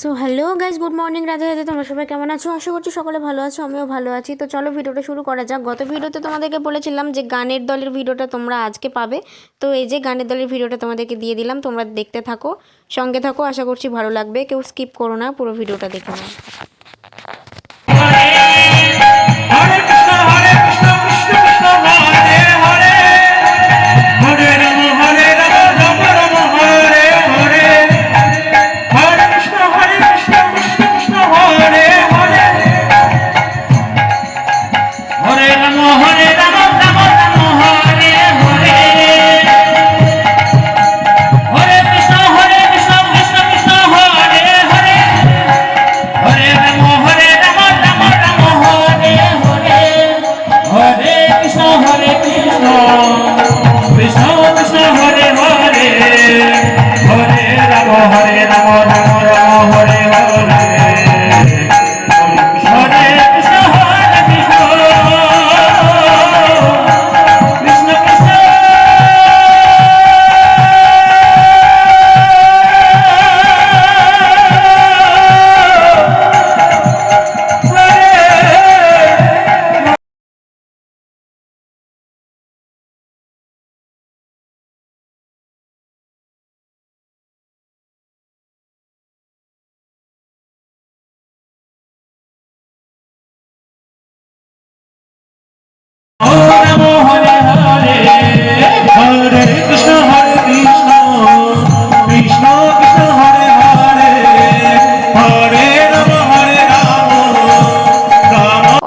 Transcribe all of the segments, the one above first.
So hello guys, good morning, Radhe Radhe. তোমরা সবাই কেমন আছো? আশা করছি সকলে ভালো আছো, আমিও ভালো আছি। তো চলো ভিডিওটা শুরু করা যাক। গত ভিডিওতে তোমাদেরকে বলেছিলাম যে গানের দলের ভিডিওটা তোমরা আজকে পাবে। তো এই যে গানের দলের ভিডিওটা তোমাদেরকে দিয়ে দিলাম, তোমরা দেখতে থাকো, সঙ্গে থাকো, আশা করছি ভালো লাগবে। কেউ স্কিপ করো না, পুরো ভিডিওটা দেখে নাও।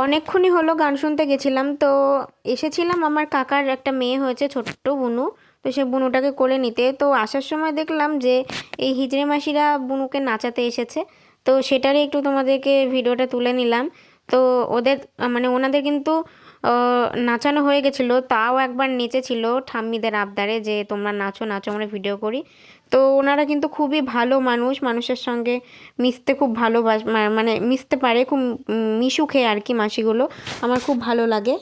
অনেকক্ষণই হলো গান শুনতে গেছিলাম। তো এসেছিলাম, আমার কাকার একটা মেয়ে হয়েছে, ছোট্ট বুনু। তো সে বুনুটাকে কোলে নিতে, তো আসার সময় দেখলাম যে এই হিজড়ে মাসিরা বুনুকে নাচাতে এসেছে। তো সেটারই একটু তোমাদেরকে ভিডিওটা তুলে নিলাম। তো ওদের মানে ওনাদের কিন্তু নাচানো হয়ে গেছিলো, তাও একবার নেচেছিল ঠাম্মিদের আবদারে যে তোমরা নাচো নাচো, আমরা ভিডিও করি। তো ওনারা কিন্তু খুবই ভালো মানুষ, মানুষের সঙ্গে মিশতে খুব মানে মিশতে পারে, খুব মিশুকে আর কি মাসিগুলো, আমার খুব ভালো লাগে।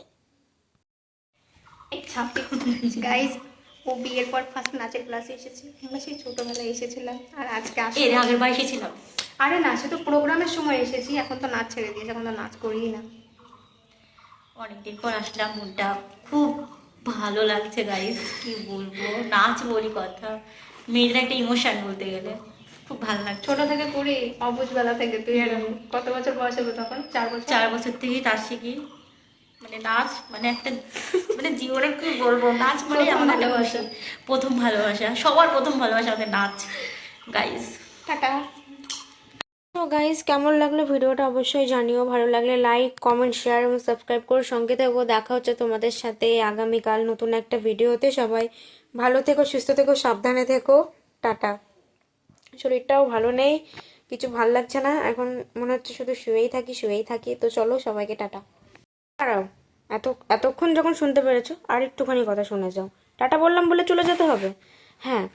গাইজ, ও বিয়ের পর ফার্স্ট নাচের ক্লাসে এসেছে। আমরা সেই ছোটোবেলায় এসেছিলাম, আর আজকে এর আগের বার এসেছিলাম। আরে না, সে তো প্রোগ্রামের সময় এসেছি, এখন তো নাচ ছেড়ে দিয়েছে, এখন তো নাচ করিই না। অনেকদিন পর আসলাম, মনটা খুব ভালো লাগছে গাইস, কি বলবো, নাচ বলি কথা, মেয়েদের একটা ইমোশন বলতে গেলে খুব ভালো লাগছে। ছোট থেকে করি, অবুঝবেলা থেকে। তুই আর আমি কত বছর বয়স হবে তখন? 4 বছর। 4 বছর থেকেই নাচ শিখি, মানে নাচ মানে একটা মানে জীবনে কি বলবো, নাচ মানে আমাদের ভালোবাসা, প্রথম ভালোবাসা, সবার প্রথম ভালোবাসা আমাদের নাচ। Guys tata. তো গাইজ, কেমন লাগলো ভিডিওটা অবশ্যই জানিও। ভালো লাগলে লাইক, কমেন্ট, শেয়ার এবং সাবস্ক্রাইব করে সঙ্গে থেকো। দেখা হচ্ছে তোমাদের সাথে আগামীকাল নতুন একটা ভিডিওতে। সবাই ভালো থেকো, সুস্থ থেকো, সাবধানে থেকো। টাটা। শরীরটাও ভালো নেই, কিছু ভাল লাগছে না এখন, মনে হচ্ছে শুধু শুয়েই থাকি। তো চলো, সবাইকে টাটা। দাঁড়াও, এতক্ষণ যখন শুনতে পেরেছো, আর একটুখানি কথা শুনে যাও। টাটা বললাম বলে চলে যেতে হবে? হ্যাঁ,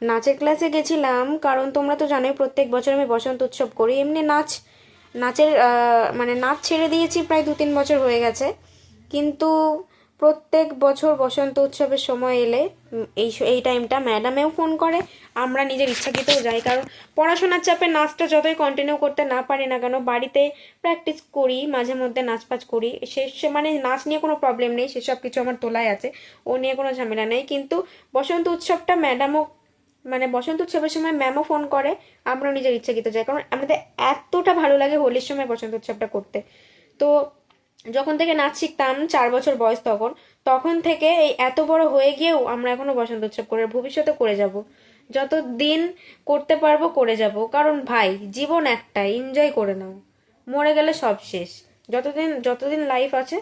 নাচের ক্লাসে গেছিলাম, কারণ তোমরা তো জানোই প্রত্যেক বছর আমি বসন্ত উৎসব করি। এমনি নাচের মানে নাচ ছেড়ে দিয়েছি প্রায় 2-3 বছর হয়ে গেছে। কিন্তু প্রত্যেক বছর বসন্ত উৎসবের সময় এলে এই টাইমটা ম্যাডামেও ফোন করে, আমরা নিজের ইচ্ছাকৃতও যাই। কারণ পড়াশোনার চাপে নাচটা যতই কন্টিনিউ করতে না পারি না কেন, বাড়িতে প্র্যাকটিস করি, মাঝে মধ্যে নাচপাচ করি। সে মানে নাচ নিয়ে কোনো প্রবলেম নেই, সেসব কিছু আমার তোলায় আছে, ও নিয়ে কোনো ঝামেলা নেই। কিন্তু বসন্ত উৎসবটা মানে বসন্ত উৎসবের সময় ম্যামও ফোন করে, আমরাও নিজের ইচ্ছাকৃত যাই, কারণ আমাদের এতটা ভালো লাগে হোলির সময় বসন্ত উৎসবটা করতে। তো যখন থেকে নাচ শিখতাম, 4 বছর বয়স তখন থেকে এই এত বড় হয়ে গিয়েও আমরা এখনো বসন্ত উৎসব করে, ভবিষ্যতে করে যাব, যত দিন করতে পারবো করে যাব। কারণ ভাই, জীবন একটা, এনজয় করে নাও, মরে গেলে সব শেষ। যতদিন লাইফ আছে,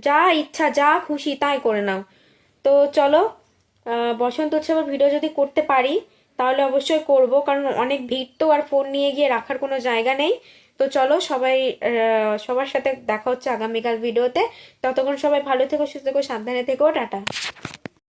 যা ইচ্ছা যা খুশি তাই করে নাও। তো চলো, বসন্ত উৎসবের ভিডিও যদি করতে পারি তাহলে অবশ্যই করব, কারণ অনেক ভিড় তো, আর ফোন নিয়ে গিয়ে রাখার কোনো জায়গা নেই। তো চলো সবার সাথে দেখা হচ্ছে আগামীকাল ভিডিওতে। ততক্ষণ সবাই ভালো থেকো, সুস্থ থেকো, সাবধানে থেকো, টাটা।